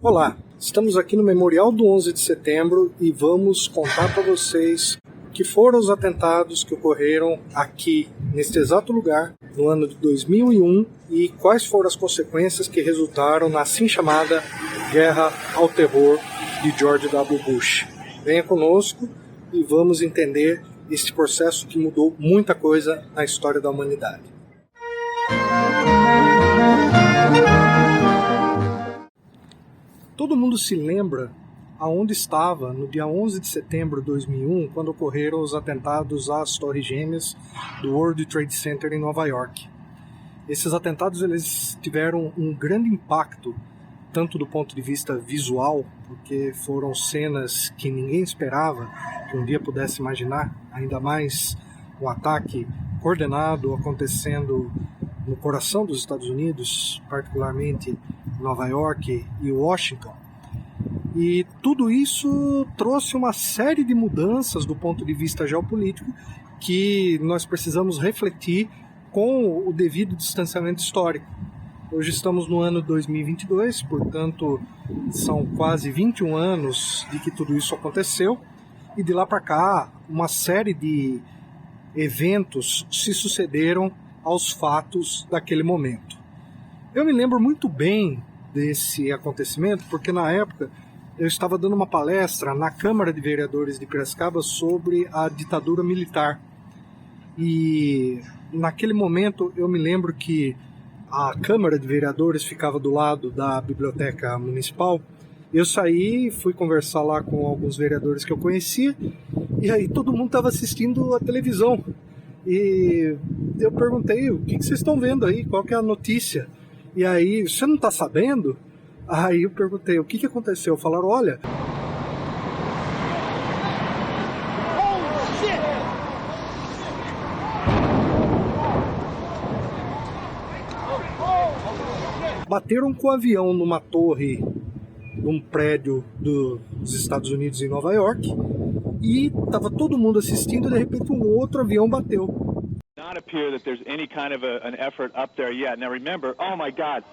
Olá, estamos aqui no Memorial do 11 de setembro e vamos contar para vocês o que foram os atentados que ocorreram aqui, neste exato lugar, no ano de 2001 e quais foram as consequências que resultaram na assim chamada Guerra ao Terror de George W. Bush. Venha conosco e vamos entender este processo que mudou muita coisa na história da humanidade. Todo mundo se lembra aonde estava no dia 11 de setembro de 2001, quando ocorreram os atentados às Torres Gêmeas do World Trade Center em Nova York. Esses atentados eles tiveram um grande impacto, tanto do ponto de vista visual, porque foram cenas que ninguém esperava que um dia pudesse imaginar, ainda mais um ataque coordenado acontecendo no coração dos Estados Unidos, particularmente Nova York e Washington. E tudo isso trouxe uma série de mudanças do ponto de vista geopolítico que nós precisamos refletir com o devido distanciamento histórico. Hoje estamos no ano 2022, portanto são quase 21 anos de que tudo isso aconteceu, e de lá para cá uma série de eventos se sucederam aos fatos daquele momento. Eu me lembro muito bem desse acontecimento porque na época eu estava dando uma palestra na Câmara de Vereadores de Piracicaba sobre a ditadura militar. E naquele momento eu me lembro que a Câmara de Vereadores ficava do lado da Biblioteca Municipal. Eu saí, fui conversar lá com alguns vereadores que eu conhecia, e aí todo mundo estava assistindo a televisão. E eu perguntei, o que vocês estão vendo aí? Qual que é a notícia? E aí, você não está sabendo? Aí eu perguntei, o que aconteceu? Falaram, olha... bateram com o avião numa torre, num prédio dos Estados Unidos em Nova York, e estava todo mundo assistindo, e de repente um outro avião bateu. Not appear that there's any kind of an effort up there yet. Now remember, oh my God.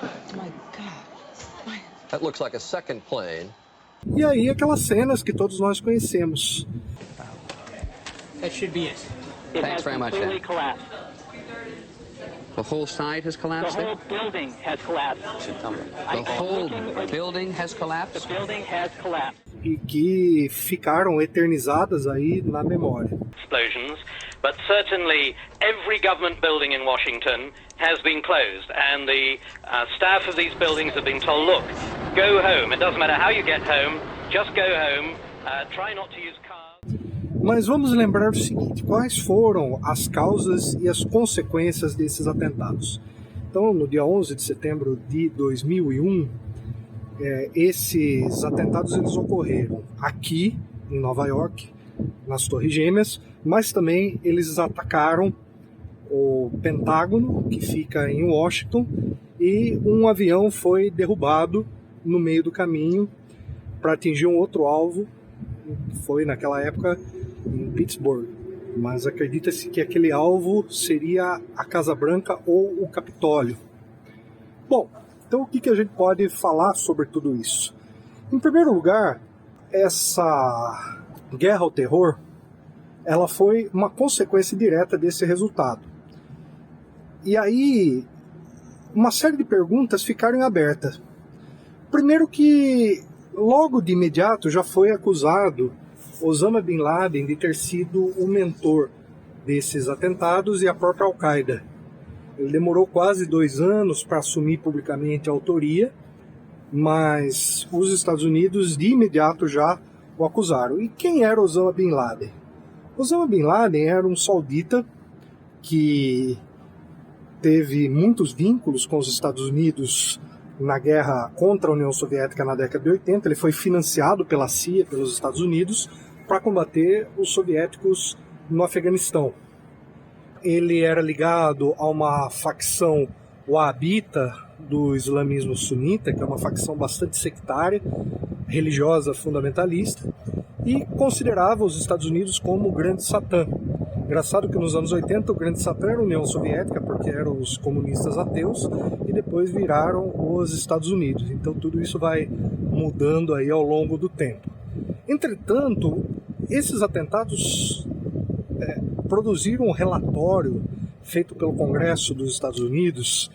Oh my God. That looks like a second plane. E aí aquelas cenas que todos nós conhecemos. That should be it. Thanks very much. Collapsed. The whole site has collapsed? The whole building has collapsed. The whole building has collapsed? The building has collapsed. E que ficaram eternizadas aí na memória. Explosions, but certainly every government building in Washington has been closed, and the staff of these buildings have been told, look, go home. It doesn't matter how you get home, just go home. Try not to use cars. Mas vamos lembrar o seguinte, quais foram as causas e as consequências desses atentados. Então, no dia 11 de setembro de 2001, esses atentados eles ocorreram aqui em Nova York, nas Torres Gêmeas, mas também eles atacaram o Pentágono, que fica em Washington, e um avião foi derrubado no meio do caminho para atingir um outro alvo, que foi naquela época em Pittsburgh, mas acredita-se que aquele alvo seria a Casa Branca ou o Capitólio. Bom, então o que a gente pode falar sobre tudo isso? Em primeiro lugar, essa guerra ao terror, ela foi uma consequência direta desse resultado. E aí, uma série de perguntas ficaram abertas. Primeiro que, logo de imediato, já foi acusado Osama Bin Laden de ter sido o mentor desses atentados e a própria Al-Qaeda. Ele demorou quase 2 anos para assumir publicamente a autoria, mas os Estados Unidos de imediato já o acusaram. E quem era Osama Bin Laden? Osama Bin Laden era um saudita que teve muitos vínculos com os Estados Unidos na guerra contra a União Soviética na década de 80. Ele foi financiado pela CIA, pelos Estados Unidos, para combater os soviéticos no Afeganistão. Ele era ligado a uma facção wahhabita do islamismo sunita, que é uma facção bastante sectária, religiosa fundamentalista, e considerava os Estados Unidos como o grande Satã. Engraçado que nos anos 80 o grande satã era a União Soviética, porque eram os comunistas ateus, e depois viraram os Estados Unidos. Então tudo isso vai mudando aí ao longo do tempo. Entretanto, esses atentados produziram um relatório feito pelo Congresso dos Estados Unidos,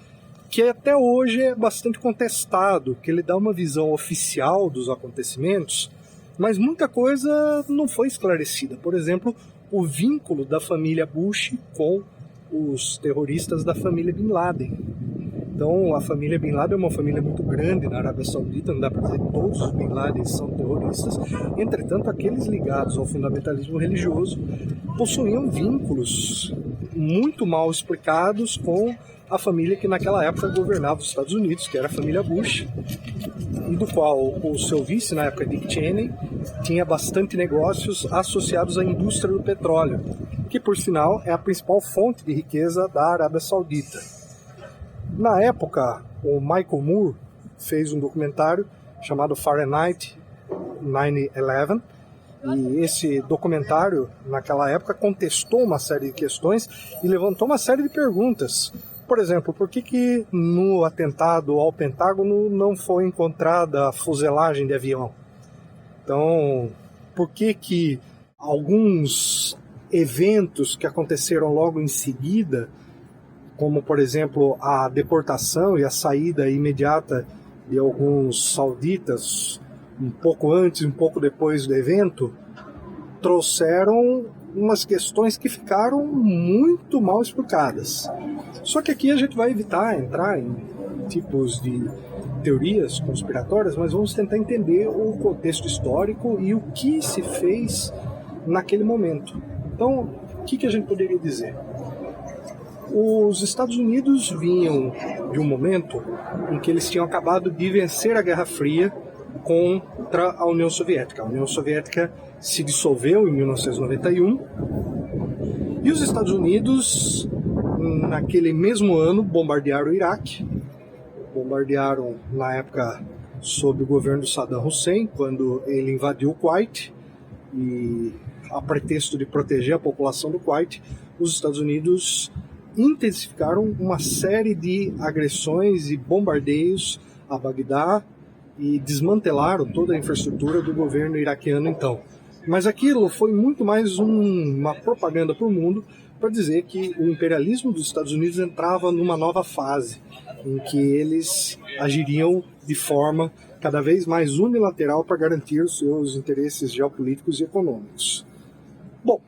que até hoje é bastante contestado, que ele dá uma visão oficial dos acontecimentos, mas muita coisa não foi esclarecida. Por exemplo, o vínculo da família Bush com os terroristas da família Bin Laden. Então, a família Bin Laden é uma família muito grande na Arábia Saudita, não dá para dizer que todos os Bin Laden são terroristas. Entretanto, aqueles ligados ao fundamentalismo religioso possuíam vínculos muito mal explicados com a família que naquela época governava os Estados Unidos, que era a família Bush, e do qual o seu vice, na época, Dick Cheney, tinha bastante negócios associados à indústria do petróleo, que, por sinal, é a principal fonte de riqueza da Arábia Saudita. Na época, o Michael Moore fez um documentário chamado Fahrenheit 9/11, e esse documentário, naquela época, contestou uma série de questões e levantou uma série de perguntas. Por exemplo, por que no atentado ao Pentágono não foi encontrada a fuselagem de avião? Então, por que alguns eventos que aconteceram logo em seguida, como, por exemplo, a deportação e a saída imediata de alguns sauditas, um pouco antes e um pouco depois do evento, trouxeram umas questões que ficaram muito mal explicadas. Só que aqui a gente vai evitar entrar em tipos de teorias conspiratórias, mas vamos tentar entender o contexto histórico e o que se fez naquele momento. Então, o que a gente poderia dizer? Os Estados Unidos vinham de um momento em que eles tinham acabado de vencer a Guerra Fria contra a União Soviética. A União Soviética se dissolveu em 1991 e os Estados Unidos, naquele mesmo ano, bombardearam o Iraque. Bombardearam, na época, sob o governo de Saddam Hussein, quando ele invadiu o Kuwait, e a pretexto de proteger a população do Kuwait, os Estados Unidos intensificaram uma série de agressões e bombardeios a Bagdá e desmantelaram toda a infraestrutura do governo iraquiano então. Mas aquilo foi muito mais uma propaganda para o mundo para dizer que o imperialismo dos Estados Unidos entrava numa nova fase, em que eles agiriam de forma cada vez mais unilateral para garantir os seus interesses geopolíticos e econômicos. Bom,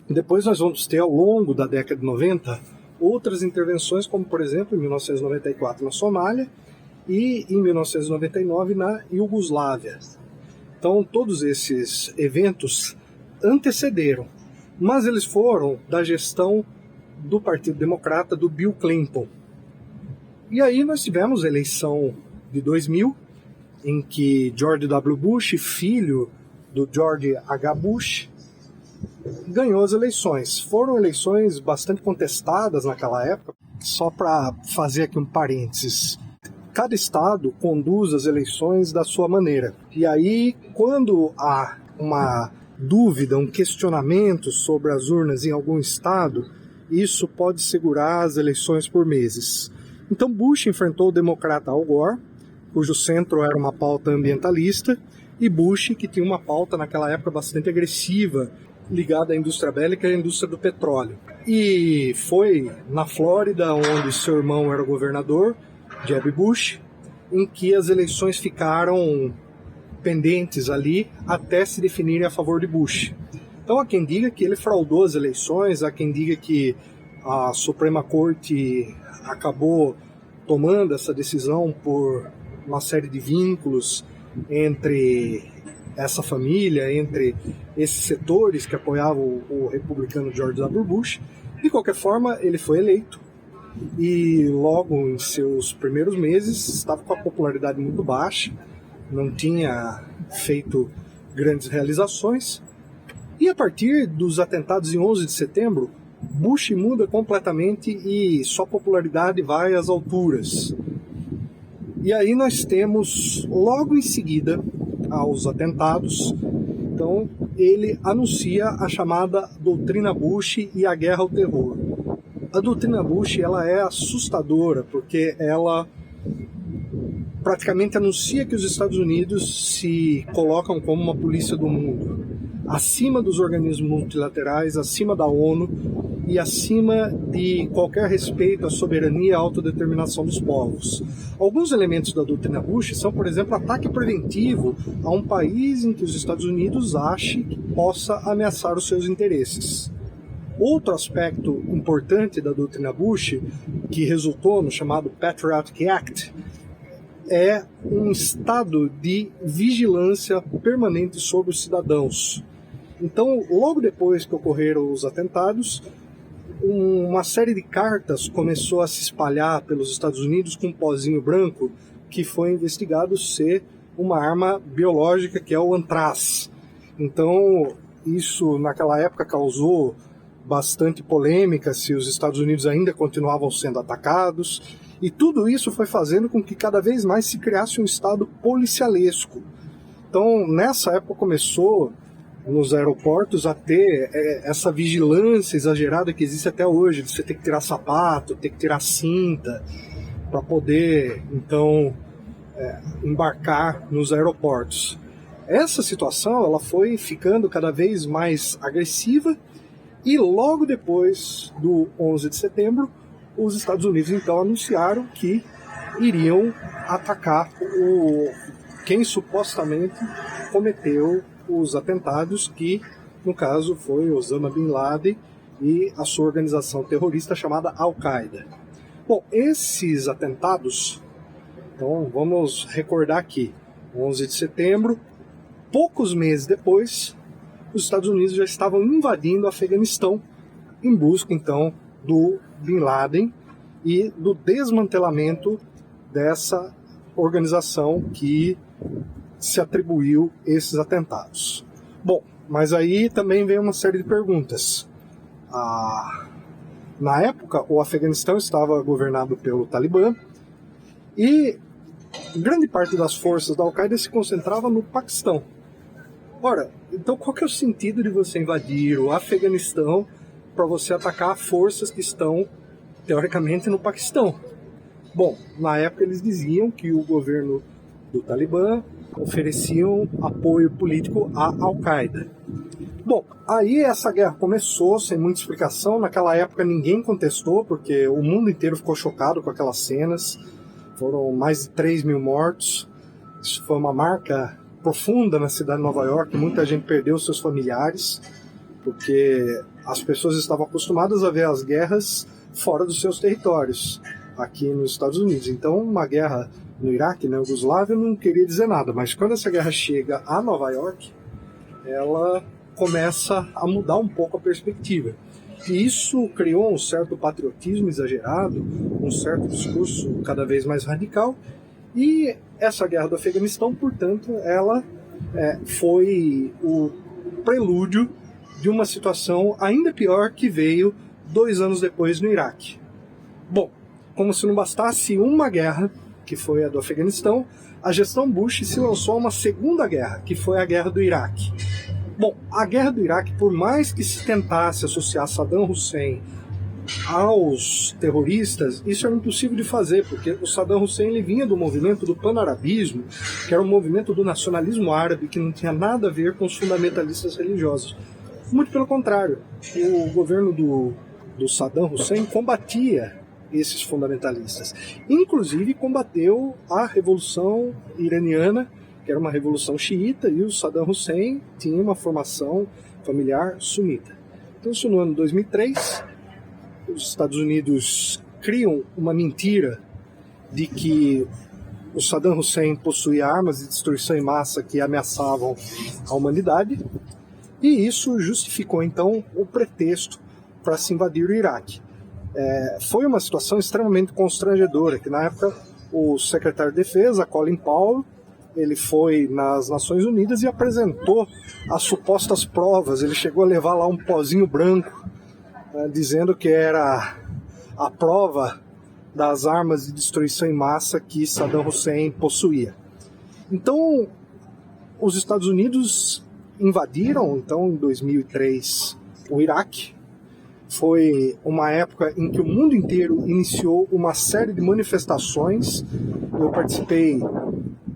depois nós vamos ter, ao longo da década de 90, outras intervenções, como, por exemplo, em 1994 na Somália e em 1999 na Iugoslávia. Então, todos esses eventos antecederam, mas eles foram da gestão do Partido Democrata, do Bill Clinton. E aí nós tivemos a eleição de 2000, em que George W. Bush, filho do George H. Bush, ganhou as eleições. Foram eleições bastante contestadas naquela época. Só para fazer aqui um parênteses, cada estado conduz as eleições da sua maneira. E aí, quando há uma dúvida, um questionamento sobre as urnas em algum estado, isso pode segurar as eleições por meses. Então Bush enfrentou o democrata Al Gore, cujo centro era uma pauta ambientalista, e Bush, que tinha uma pauta naquela época bastante agressiva, ligada à indústria bélica e à indústria do petróleo. E foi na Flórida, onde seu irmão era o governador, Jeb Bush, em que as eleições ficaram pendentes ali até se definirem a favor de Bush. Então há quem diga que ele fraudou as eleições, há quem diga que a Suprema Corte acabou tomando essa decisão por uma série de vínculos entre essa família, entre esses setores que apoiavam o republicano George W. Bush. De qualquer forma, ele foi eleito e logo em seus primeiros meses estava com a popularidade muito baixa, não tinha feito grandes realizações. E a partir dos atentados em 11 de setembro, Bush muda completamente e sua popularidade vai às alturas. E aí nós temos, logo em seguida aos atentados, Então, ele anuncia a chamada doutrina Bush e a guerra ao terror. A doutrina Bush, ela é assustadora, porque ela praticamente anuncia que os Estados Unidos se colocam como uma polícia do mundo, acima dos organismos multilaterais, acima da ONU e acima de qualquer respeito à soberania e à autodeterminação dos povos. Alguns elementos da doutrina Bush são, por exemplo, ataque preventivo a um país em que os Estados Unidos ache que possa ameaçar os seus interesses. Outro aspecto importante da doutrina Bush, que resultou no chamado Patriotic Act, é um estado de vigilância permanente sobre os cidadãos. Então, logo depois que ocorreram os atentados, uma série de cartas começou a se espalhar pelos Estados Unidos com um pozinho branco que foi investigado ser uma arma biológica, que é o antraz. Então, isso naquela época causou bastante polêmica se os Estados Unidos ainda continuavam sendo atacados, e tudo isso foi fazendo com que cada vez mais se criasse um estado policialesco. Então, nessa época começou nos aeroportos a ter essa vigilância exagerada que existe até hoje, de você ter que tirar sapato, ter que tirar cinta, para poder, então, embarcar nos aeroportos. Essa situação ela foi ficando cada vez mais agressiva, e logo depois do 11 de setembro, os Estados Unidos então anunciaram que iriam atacar quem supostamente cometeu os atentados, que no caso foi Osama Bin Laden e a sua organização terrorista chamada Al-Qaeda. Bom, esses atentados, então vamos recordar aqui, 11 de setembro, poucos meses depois, os Estados Unidos já estavam invadindo o Afeganistão em busca, então, do Bin Laden e do desmantelamento dessa organização que se atribuiu esses atentados. Bom, mas aí também vem uma série de perguntas. Na época, o Afeganistão estava governado pelo Talibã e grande parte das forças da Al-Qaeda se concentrava no Paquistão. Ora, então qual que é o sentido de você invadir o Afeganistão para você atacar forças que estão, teoricamente, no Paquistão? Bom, na época eles diziam que o governo do Talibã ofereciam apoio político à Al-Qaeda. Bom, aí essa guerra começou sem muita explicação. Naquela época ninguém contestou, porque o mundo inteiro ficou chocado com aquelas cenas. Foram mais de 3 mil mortos. Isso foi uma marca profunda na cidade de Nova York. Muita gente perdeu seus familiares, porque as pessoas estavam acostumadas a ver as guerras fora dos seus territórios, aqui nos Estados Unidos. Então, uma guerra no Iraque, na Iugoslávia, não queria dizer nada, mas quando essa guerra chega a Nova York, ela começa a mudar um pouco a perspectiva. E isso criou um certo patriotismo exagerado, um certo discurso cada vez mais radical, e essa guerra do Afeganistão, portanto, ela foi o prelúdio de uma situação ainda pior que veio 2 anos depois no Iraque. Bom, como se não bastasse uma guerra, que foi a do Afeganistão, a gestão Bush se lançou a uma segunda guerra, que foi a guerra do Iraque. Bom, a guerra do Iraque, por mais que se tentasse associar Saddam Hussein aos terroristas, isso era impossível de fazer, porque o Saddam Hussein ele vinha do movimento do panarabismo, que era um movimento do nacionalismo árabe, que não tinha nada a ver com os fundamentalistas religiosos. Muito pelo contrário, o governo do Saddam Hussein combatia esses fundamentalistas. Inclusive combateu a Revolução Iraniana, que era uma revolução xiita, e o Saddam Hussein tinha uma formação familiar sunita. Então, isso no ano 2003, os Estados Unidos criam uma mentira de que o Saddam Hussein possuía armas de destruição em massa que ameaçavam a humanidade, e isso justificou, então, o pretexto para se invadir o Iraque. Foi uma situação extremamente constrangedora, que na época o secretário de Defesa, Colin Powell, ele foi nas Nações Unidas e apresentou as supostas provas. Ele chegou a levar lá um pozinho branco, dizendo que era a prova das armas de destruição em massa que Saddam Hussein possuía. Então, os Estados Unidos invadiram, então, em 2003, o Iraque. Foi uma época em que o mundo inteiro iniciou uma série de manifestações. Eu participei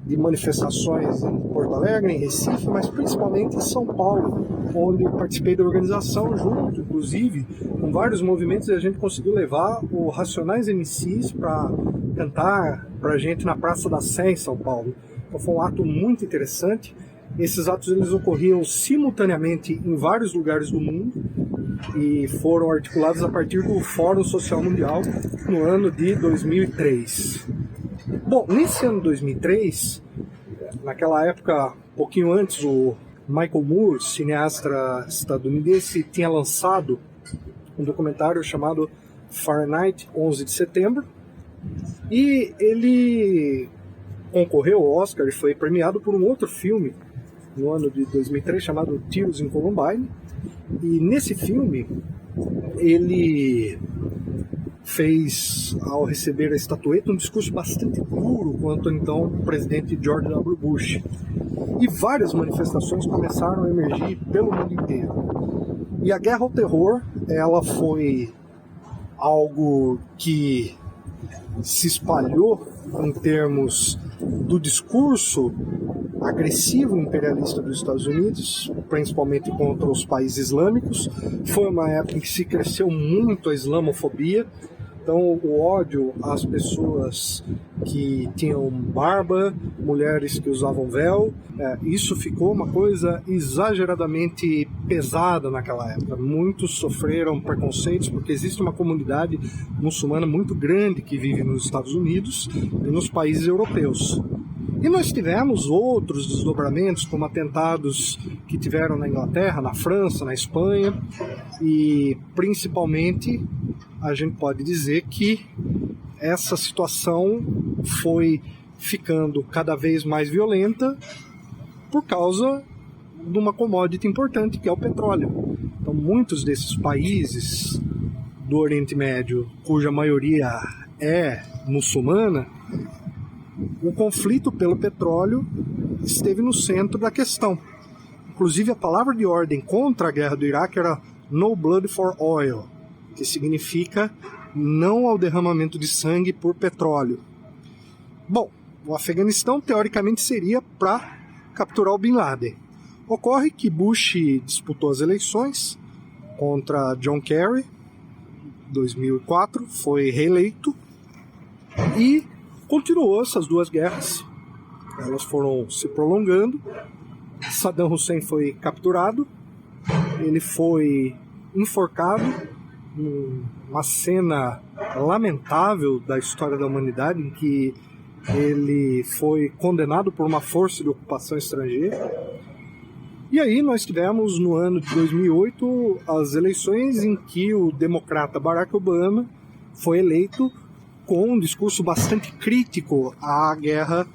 de manifestações em Porto Alegre, em Recife, mas principalmente em São Paulo, onde participei da organização junto, inclusive, com vários movimentos, e a gente conseguiu levar o Racionais MCs para cantar pra gente na Praça da Sé, em São Paulo. Então foi um ato muito interessante. Esses atos eles ocorriam simultaneamente em vários lugares do mundo e foram articulados a partir do Fórum Social Mundial no ano de 2003. Bom, nesse ano de 2003, naquela época, um pouquinho antes, o Michael Moore, cineasta estadunidense, tinha lançado um documentário chamado Fahrenheit 11 de Setembro, e ele concorreu ao Oscar e foi premiado por um outro filme no ano de 2003 chamado Tiros em Columbine. E nesse filme ele fez, ao receber a estatueta, um discurso bastante duro quanto então o presidente George W. Bush. E várias manifestações começaram a emergir pelo mundo inteiro. E a guerra ao terror, ela foi algo que se espalhou em termos do discurso agressivo imperialista dos Estados Unidos, principalmente contra os países islâmicos. Foi uma época em que se cresceu muito a islamofobia, então o ódio às pessoas que tinham barba, mulheres que usavam véu, isso ficou uma coisa exageradamente pesada naquela época. Muitos sofreram preconceitos porque existe uma comunidade muçulmana muito grande que vive nos Estados Unidos e nos países europeus. E nós tivemos outros desdobramentos, como atentados que tiveram na Inglaterra, na França, na Espanha, e principalmente a gente pode dizer que essa situação foi ficando cada vez mais violenta por causa de uma commodity importante, que é o petróleo. Então muitos desses países do Oriente Médio, cuja maioria é muçulmana, o conflito pelo petróleo esteve no centro da questão. Inclusive a palavra de ordem contra a guerra do Iraque era No Blood for Oil, que significa não ao derramamento de sangue por petróleo. Bom, o Afeganistão teoricamente seria para capturar o Bin Laden. Ocorre que Bush disputou as eleições contra John Kerry, 2004, foi reeleito e continuou essas duas guerras. Elas foram se prolongando. Saddam Hussein foi capturado, ele foi enforcado, uma cena lamentável da história da humanidade, em que ele foi condenado por uma força de ocupação estrangeira. E aí nós tivemos no ano de 2008 as eleições em que o democrata Barack Obama foi eleito com um discurso bastante crítico à guerra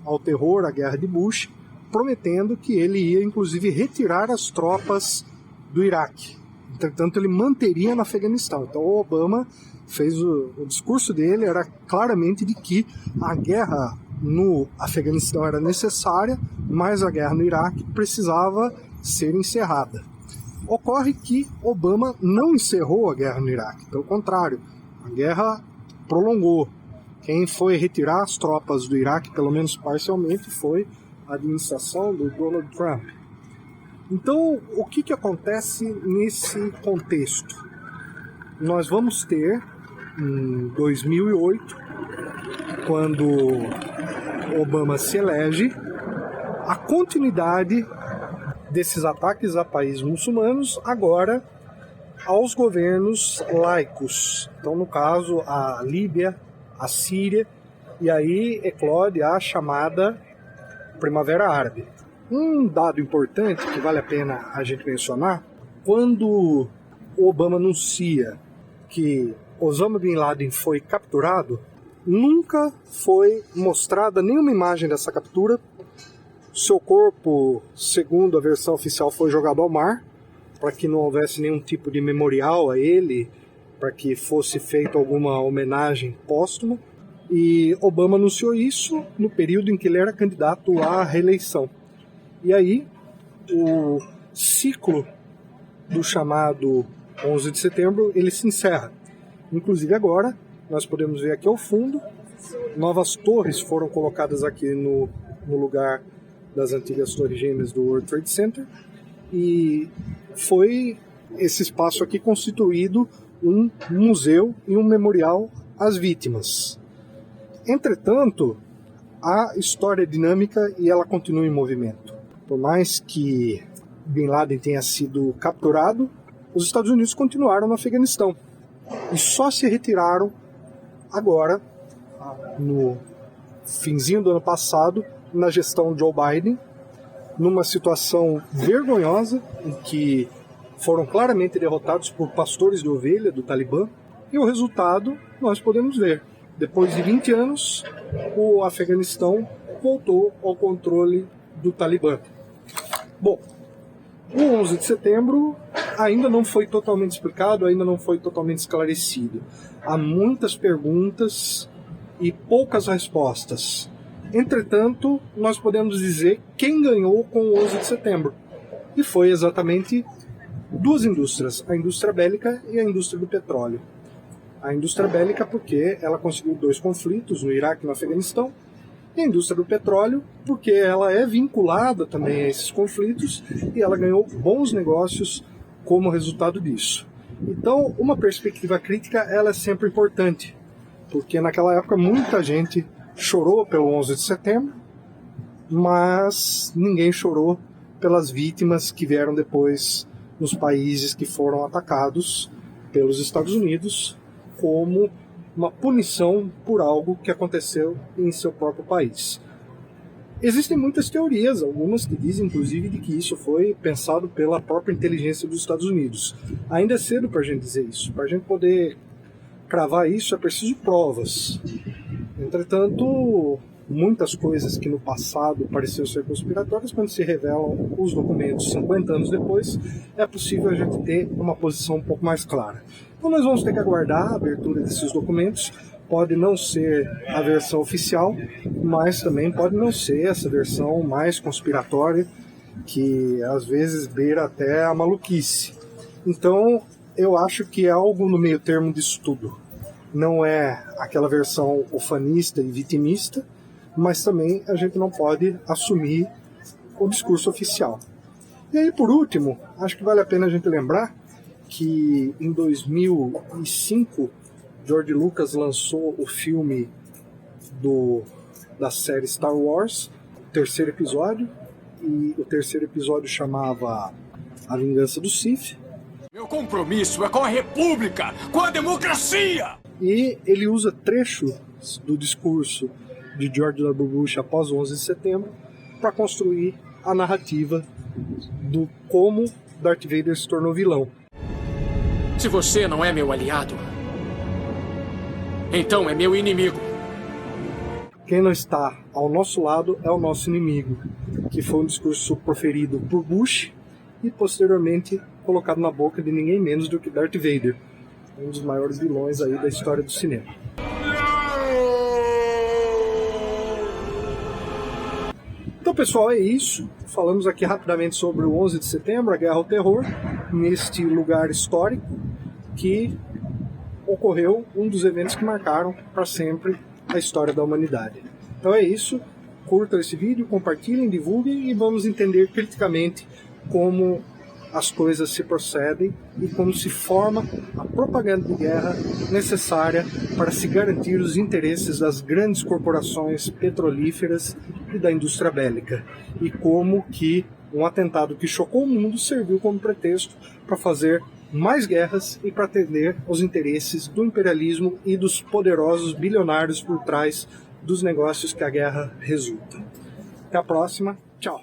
ao terror, à guerra de Bush, prometendo que ele ia inclusive retirar as tropas do Iraque. Entretanto, ele manteria no Afeganistão. Então o Obama fez o discurso dele, era claramente de que a guerra no Afeganistão era necessária, mas a guerra no Iraque precisava ser encerrada. Ocorre que Obama não encerrou a guerra no Iraque, pelo contrário, a guerra prolongou. Quem foi retirar as tropas do Iraque, pelo menos parcialmente, foi a administração do Donald Trump. Então, o que acontece nesse contexto? Nós vamos ter, em 2008, quando Obama se elege, a continuidade desses ataques a países muçulmanos, agora aos governos laicos. Então, no caso, a Líbia, a Síria, e aí eclode a chamada Primavera Árabe. Um dado importante que vale a pena a gente mencionar, quando o Obama anuncia que Osama Bin Laden foi capturado, nunca foi mostrada nenhuma imagem dessa captura. Seu corpo, segundo a versão oficial, foi jogado ao mar, para que não houvesse nenhum tipo de memorial a ele, para que fosse feita alguma homenagem póstuma. E Obama anunciou isso no período em que ele era candidato à reeleição. E aí, o ciclo do chamado 11 de setembro ele se encerra. Inclusive agora, nós podemos ver aqui ao fundo, novas torres foram colocadas aqui no lugar das antigas torres gêmeas do World Trade Center, e foi esse espaço aqui constituído um museu e um memorial às vítimas. Entretanto, a história é dinâmica e ela continua em movimento. Por mais que Bin Laden tenha sido capturado, os Estados Unidos continuaram no Afeganistão e só se retiraram agora, no finzinho do ano passado, na gestão Joe Biden, numa situação vergonhosa em que foram claramente derrotados por pastores de ovelha do Talibã, e o resultado nós podemos ver. Depois de 20 anos, o Afeganistão voltou ao controle do Talibã. Bom, o 11 de setembro ainda não foi totalmente explicado, ainda não foi totalmente esclarecido. Há muitas perguntas e poucas respostas. Entretanto, nós podemos dizer quem ganhou com o 11 de setembro. E foi exatamente duas indústrias, a indústria bélica e a indústria do petróleo. A indústria bélica porque ela conseguiu 2 conflitos, no Iraque e no Afeganistão, e a indústria do petróleo porque ela é vinculada também a esses conflitos e ela ganhou bons negócios como resultado disso. Então, uma perspectiva crítica ela é sempre importante, porque naquela época muita gente chorou pelo 11 de setembro, mas ninguém chorou pelas vítimas que vieram depois nos países que foram atacados pelos Estados Unidos como uma punição por algo que aconteceu em seu próprio país. Existem muitas teorias, algumas que dizem inclusive de que isso foi pensado pela própria inteligência dos Estados Unidos. Ainda é cedo para a gente dizer isso. Para a gente poder cravar isso é preciso provas. Entretanto, muitas coisas que no passado pareciam ser conspiratórias, quando se revelam os documentos 50 anos depois, é possível a gente ter uma posição um pouco mais clara. Então nós vamos ter que aguardar a abertura desses documentos. Pode não ser a versão oficial, mas também pode não ser essa versão mais conspiratória, que às vezes beira até a maluquice. Então eu acho que é algo no meio termo disso tudo. Não é aquela versão ufanista e vitimista, mas também a gente não pode assumir o discurso oficial. E aí, por último, acho que vale a pena a gente lembrar que em 2005 George Lucas lançou o filme da série Star Wars, o 3º episódio, e o 3º episódio chamava A Vingança do Sith. Meu compromisso é com a República, com a democracia! E ele usa trechos do discurso de George W. Bush após o 11 de setembro para construir a narrativa do como Darth Vader se tornou vilão. Se você não é meu aliado, então é meu inimigo. Quem não está ao nosso lado é o nosso inimigo, que foi um discurso proferido por Bush e posteriormente colocado na boca de ninguém menos do que Darth Vader, um dos maiores vilões aí da história do cinema. Então, pessoal, é isso. Falamos aqui rapidamente sobre o 11 de setembro, a Guerra ao Terror, neste lugar histórico que ocorreu um dos eventos que marcaram para sempre a história da humanidade. Então é isso. Curtam esse vídeo, compartilhem, divulguem e vamos entender criticamente como as coisas se procedem e como se forma a propaganda de guerra necessária para se garantir os interesses das grandes corporações petrolíferas e da indústria bélica, e como que um atentado que chocou o mundo serviu como pretexto para fazer mais guerras e para atender aos interesses do imperialismo e dos poderosos bilionários por trás dos negócios que a guerra resulta. Até a próxima, tchau!